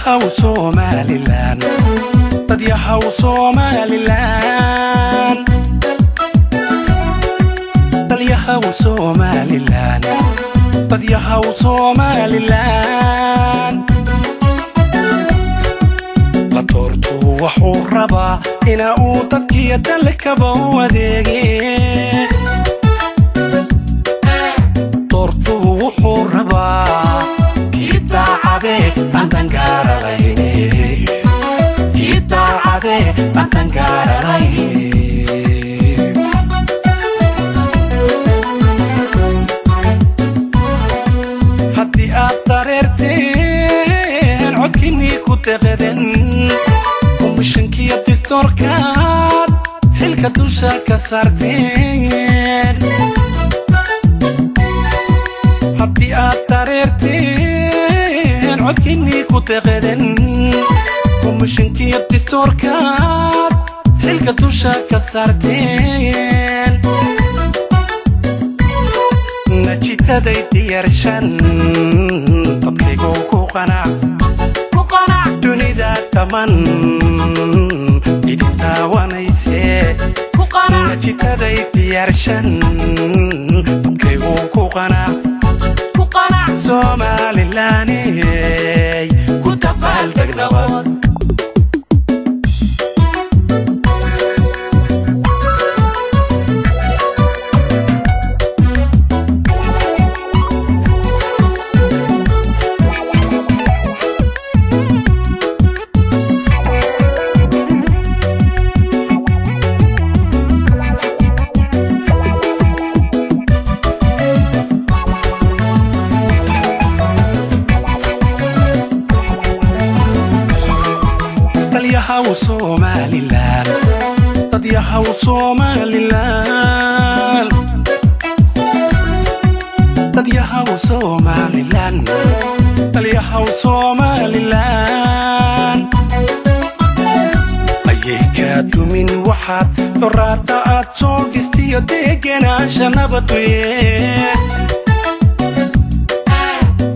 yahaw Somaliland dad yahaw Somaliland dad yahaw Somaliland dad yahaw Somaliland la doorto wuxuu rabaa ina uu dadkiya dalkaba u adeege doorto wuxuu rabaa kita ade antangara layne kita ade antangara layne hadi atarerteen codkini ku taqadan ومشنكي الدستوركات حلكة دوشا كسرتين حدي أطريرتين عدكيني كنت غدن ومشنكي الدستوركات حلكة دوشا كسرتين نجيت دايتي يرشان تطلقو كوقنا دنيا تمن إدتا ونيسي نجيت دايتي يرشان تطلقو كوقنا Somaliland كنت بالتك نبات yahaw Somaliland dad yahaw Somaliland dad yahaw Somaliland dad yahaw Somaliland ayeka dumin waxaad doraata aad soo dhistiyo degenaansha nabadweye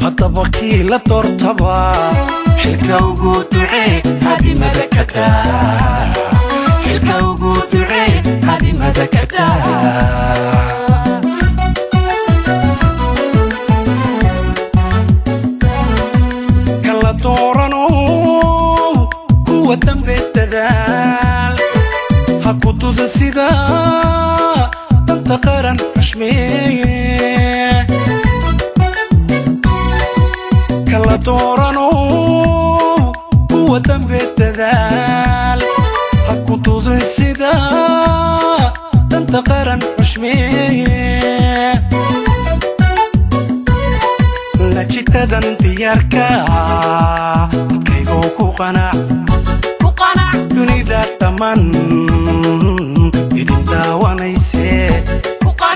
haddaba kii la doortaba حلكة وجود عين هذه مذكتها حلكة وجود عين هذه مذكتها كلا دورانو هو دم التذال هكوتو السيدا تنتقرن حشمي كلا دورانو ودم بالتذال هكوتو ذو السيدا تنتقرن حشمي نجيت دن دياركا كيغو كوقنا دنيا تمن إدن داوانيسي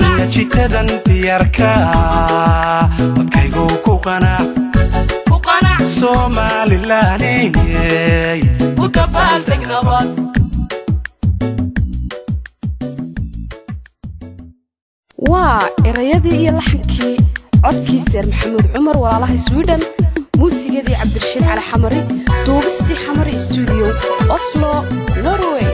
نجيت دن دياركا كيغو كوقنا Somaliland كنت بالتك نبات erayadii iyo laxankii codkiisa maxamuud cumar walaalaha Sweden muusigadii Cabdirashiid Cali Xamari duubistii Xamari Studio Oslo Norway